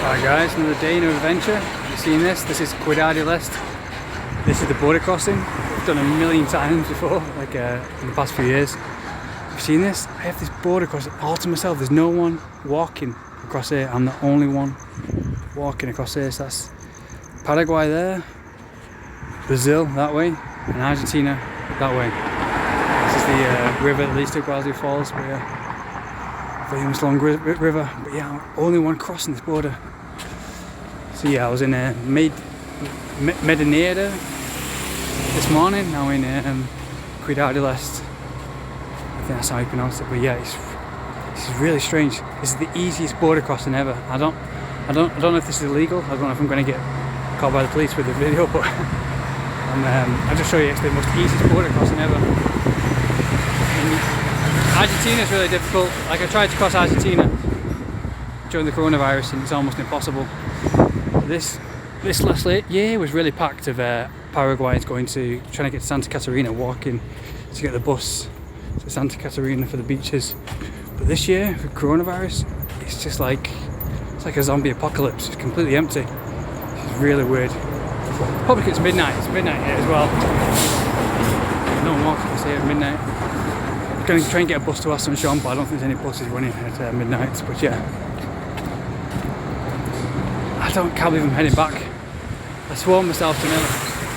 Alright guys, another day, another adventure. You've seen this? This is Cuidad, Este. This is the border crossing. I've done a million times before, like in the past few years. You've seen this? I have this border crossing all to myself. There's no one walking across here. I'm the only one walking across here. So that's Paraguay there, Brazil that way, and Argentina that way. This is the river that leads to Guadalupe Falls. But yeah, famous long river. But yeah, I'm the only one crossing this border. So yeah, I was in Medinera this morning. Now in Cuidad, Este. I think that's how you pronounce it. But yeah, this is really strange. This is the easiest border crossing ever. I don't know if this is illegal. I don't know if I'm going to get caught by the police with the video, but I'll just show you. It's the most easiest border crossing ever. Argentina is really difficult. Like, I tried to cross Argentina during the coronavirus and it's almost impossible. This last year was really packed of Paraguayans trying to get to Santa Catarina, walking to get the bus to Santa Catarina for the beaches. But this year, with coronavirus, it's just like a zombie apocalypse. It's completely empty. It's really weird. Probably because it's midnight. It's midnight here as well. No one walks across here at midnight. I'm going to try and get a bus to Asuncion, but I don't think there's any buses running at midnight. But yeah, can't believe I'm heading back. I swore myself to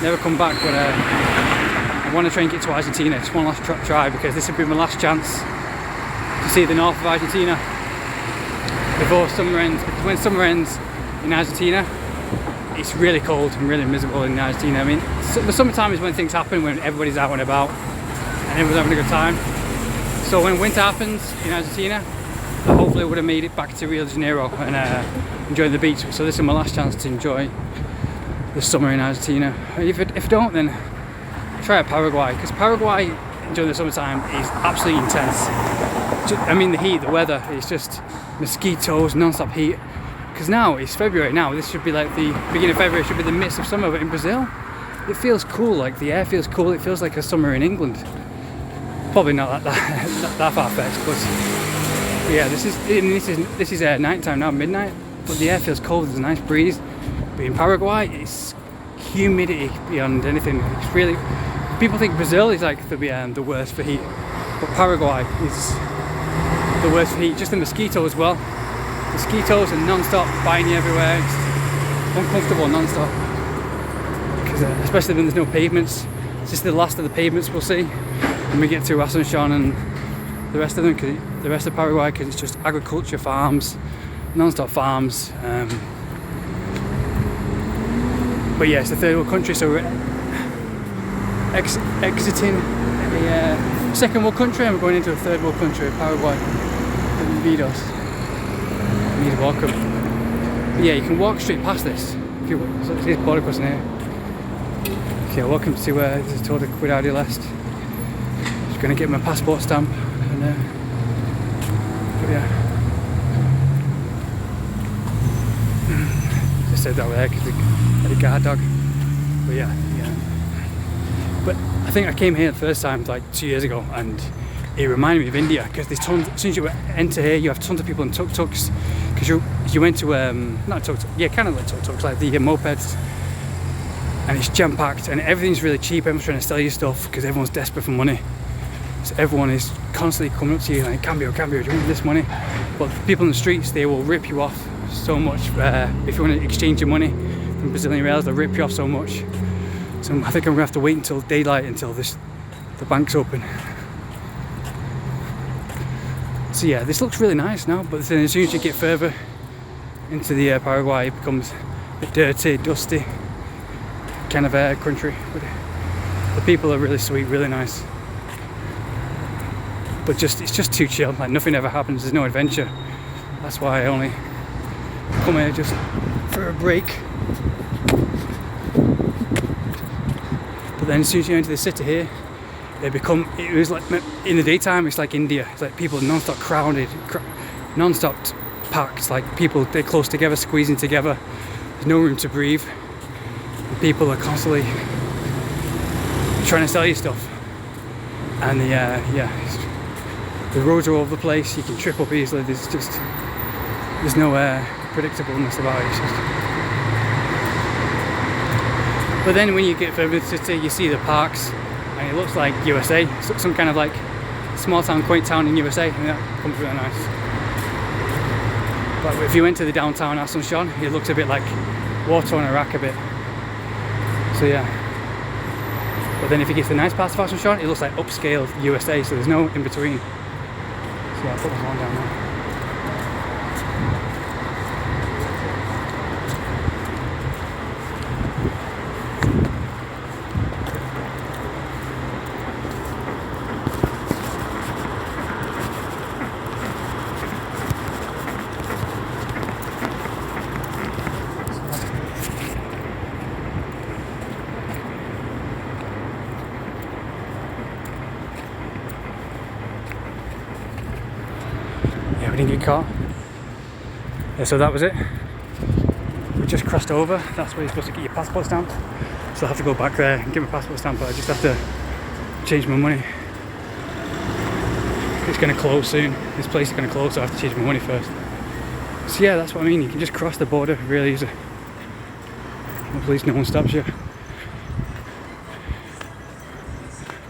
never come back, but I want to try and get to Argentina. Just one last try, because this would be my last chance to see the north of Argentina before summer ends. Because when summer ends in Argentina, it's really cold and really miserable in Argentina. I mean, the summertime is when things happen, when everybody's out and about and everyone's having a good time. So when winter happens in Argentina, I hopefully would have made it back to Rio de Janeiro and enjoy the beach. So this is my last chance to enjoy the summer in Argentina. If I don't, then try Paraguay, because Paraguay during the summertime is absolutely intense. I mean, the heat, the weather, it's just mosquitoes, non-stop heat. Because now it's February now, this should be like the beginning of February, should be the midst of summer, but in Brazil it feels cool, like the air feels cool, it feels like a summer in England. Probably not that far-fetched, but yeah, this is night time now, midnight, but the air feels cold, there's a nice breeze. But in Paraguay, it's humidity beyond anything. It's really, people think Brazil is like the worst for heat, but Paraguay is the worst for heat. Just the mosquitoes as well. Mosquitoes and non-stop biting you everywhere. It's uncomfortable non-stop. Because especially when there's no pavements. It's just the last of the pavements we'll see when we get to Asuncion and the rest of them, the rest of Paraguay, because it's just agriculture, farms, non-stop farms. But yeah, it's a third world country, so we're exiting a second world country and we're going into a third world country, Paraguay. Bienvenidos. You're welcome. But yeah, you can walk straight past this. If you so it's border crossing here. Okay, welcome to this is Tour de Cuidad, Este. Just going to get my passport stamp and but yeah. Just said that there because we had a guard dog. But yeah. But I think I came here the first time like 2 years ago, and it reminded me of India, because there's tons. As soon as you enter here, you have tons of people in tuk-tuks. Because you went to not tuk-tuk, yeah, kind of like tuk-tuks, like the mopeds, and it's jam-packed, and everything's really cheap. Everyone's trying to sell you stuff because everyone's desperate for money. So everyone is constantly coming up to you like, cambio, do you want this money? But people in the streets, they will rip you off so much. If you want to exchange your money from Brazilian reals, they'll rip you off so much. So I think I'm gonna have to wait until daylight until the bank's open. So yeah, this looks really nice now, but then as soon as you get further into the Paraguay, it becomes a bit dirty, dusty kind of country. But the people are really sweet, really nice. But it's just too chill, like nothing ever happens, there's no adventure. That's why I only come here just for a break. But then as soon as you enter the city here, it was like, in the daytime it's like India. It's like people non-stop crowded, non-stop packed, like people, they're close together, squeezing together. There's no room to breathe. And people are constantly trying to sell you stuff. And the roads are all over the place, you can trip up easily, there's no predictableness about it. It's just... But then when you get further into the city, you see the parks, and it looks like USA, some kind of like small town, quaint town in USA, and that comes really nice. But if you went to the downtown Asunción, it looks a bit like war-torn Iraq a bit. So yeah. But then if you get to the nice parts of Asunción, it looks like upscale USA, so there's no in between. So yeah, I'll put this one down there. Yeah, we didn't get caught. Yeah, so that was it. We just crossed over. That's where you're supposed to get your passport stamped. So I have to go back there and get my passport stamped, but I just have to change my money. It's going to close soon. This place is going to close, so I have to change my money first. So yeah, that's what I mean. You can just cross the border really easy. At least no one stops you.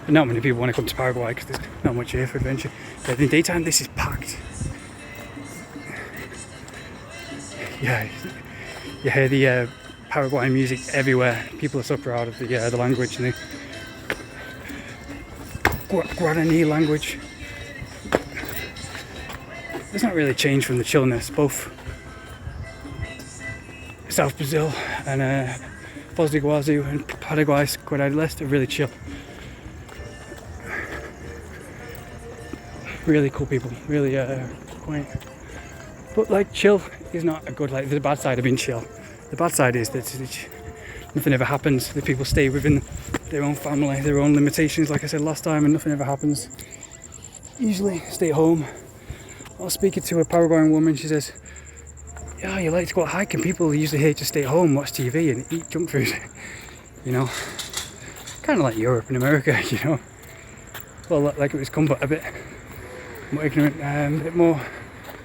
But not many people want to come to Paraguay because there's not much here for adventure. But in the daytime, this is packed. Yeah, you hear the Paraguayan music everywhere. People are so proud of the language and the Guarani language. It's not really changed from the chillness. Both South Brazil and Foz do Iguaçu and Paraguay's Cuidad, Este are really chill. Really cool people, really quaint. But like chill is not a good, like the bad side of being chill. The bad side is that nothing ever happens. The people stay within their own family, their own limitations, like I said last time, and nothing ever happens. Usually stay at home. I was speaking to a Paraguayan woman, she says, yeah, you like to go out hiking, people usually here to stay at home, watch TV and eat junk food. You know, kind of like Europe and America, you know. Well, like it was come, but a bit more ignorant, a bit more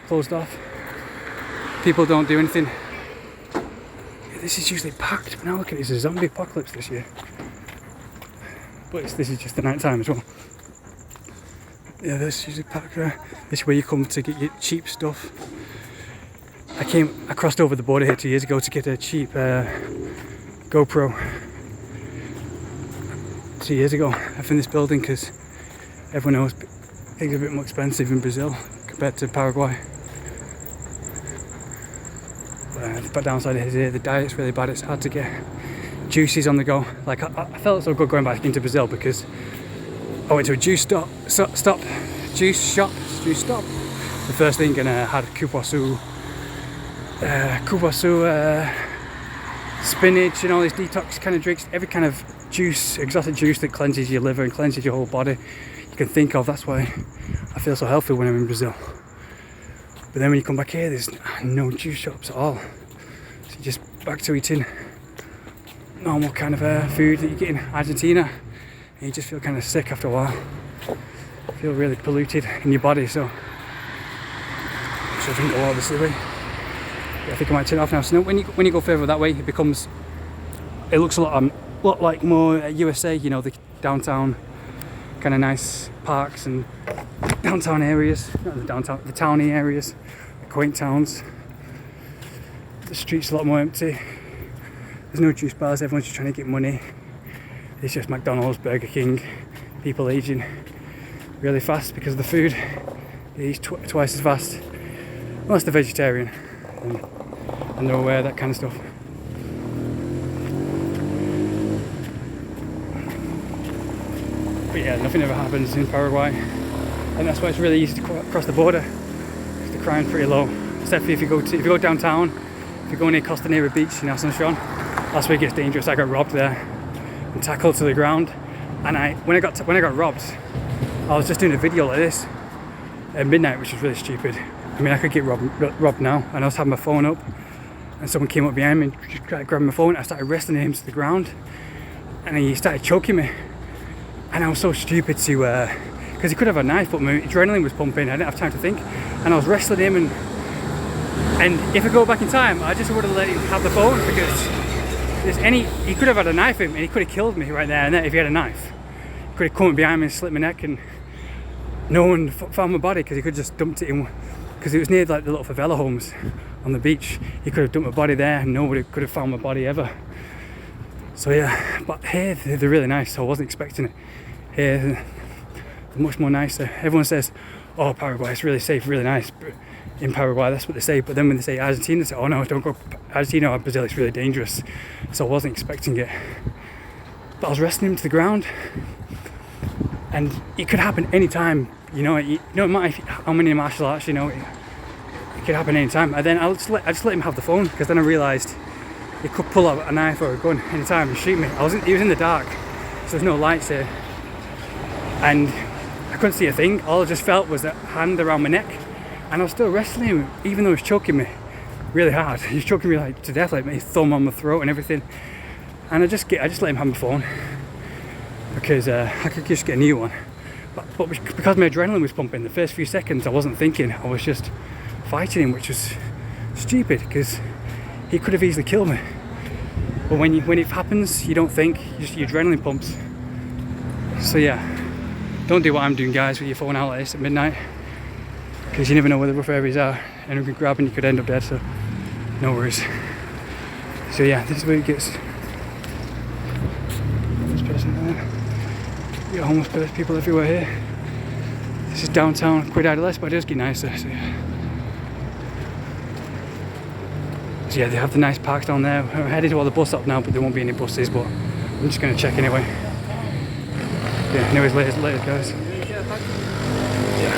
closed off. People don't do anything. This is usually packed, but now look at it, it's a zombie apocalypse this year. But this is just the night time as well. Yeah, this is usually packed there. This is where you come to get your cheap stuff. I crossed over the border here 2 years ago to get a cheap GoPro. 2 years ago, I found this building because everyone knows things are a bit more expensive in Brazil compared to Paraguay. But downside is here, the diet's really bad, it's hard to get juices on the go. Like I felt so good going back into Brazil because I went to a juice stop. The first thing, and had cupuaçu, spinach and all these detox kind of drinks, every kind of juice, exotic juice that cleanses your liver and cleanses your whole body you can think of. That's why I feel so healthy when I'm in Brazil. But then when you come back here, there's no juice shops at all. So you're just back to eating normal kind of food that you get in Argentina, and you just feel kind of sick after a while. You feel really polluted in your body, so I drink a lot of this way. Yeah, I think I might turn it off now. So when you go further that way, it looks a lot like more USA. You know, the downtown kind of nice parks and downtown areas, not the downtown, the towny areas, the quaint towns. The streets a lot more empty. There's no juice bars, everyone's just trying to get money. It's just McDonald's, Burger King, people aging really fast because of the food. They eat twice as fast. Unless they're vegetarian and they're aware of that kind of stuff. But yeah, nothing ever happens in Paraguay. And that's why it's really easy to cross the border. Because the crime's pretty low. Except for if you go downtown, if you go near Costanera Beach in Asunción, that's where it gets dangerous. I got robbed there and tackled to the ground. And when I got robbed, I was just doing a video like this at midnight, which was really stupid. I mean, I could get robbed now, and I was having my phone up, and someone came up behind me and just grabbed my phone. I started wrestling him to the ground, and he started choking me. And I was so stupid to, because he could have a knife, but my adrenaline was pumping. I didn't have time to think, and I was wrestling him, and And if I go back in time, I just would have let him have the phone, because he could have had a knife in him and he could have killed me right there and then if he had a knife. He could have come behind me and slit my neck, and no one found my body, because he could have just dumped it in, because it was near like the little favela homes on the beach. He could have dumped my body there and nobody could have found my body ever. So yeah, but here they're really nice, so I wasn't expecting it. Here they're much more nicer. Everyone says, oh, Paraguay, it's really safe, really nice. In Paraguay, that's what they say. But then when they say Argentina, they say, oh no, don't go Argentina or Brazil, it's really dangerous. So I wasn't expecting it. But I was wrestling him to the ground, and it could happen anytime. You know, no matter how many martial arts, you know, it could happen anytime. And then I just let him have the phone, because then I realised he could pull out a knife or a gun anytime and shoot me. He was in the dark, so there's no lights here, and I couldn't see a thing. All I just felt was a hand around my neck, and I was still wrestling him, even though he was choking me really hard. He was choking me like to death, like his thumb on my throat and everything. And I just let him have my phone, because I could just get a new one. But because my adrenaline was pumping, the first few seconds I wasn't thinking. I was just fighting him, which was stupid, because he could have easily killed me. But when it happens, you don't think, your adrenaline pumps. So yeah, don't do what I'm doing, guys, with your phone out like this at midnight, because you never know where the rough areas are, and you could grab and you could end up dead, so no worries. So yeah, this is where it gets. Homeless person there. You got homeless people everywhere here. This is downtown Cuidad, but it does get nicer. So yeah, they have the nice parks down there. I'm heading to all the bus stop now, but there won't be any buses, but I'm just going to check anyway. Yeah, anyways, later guys.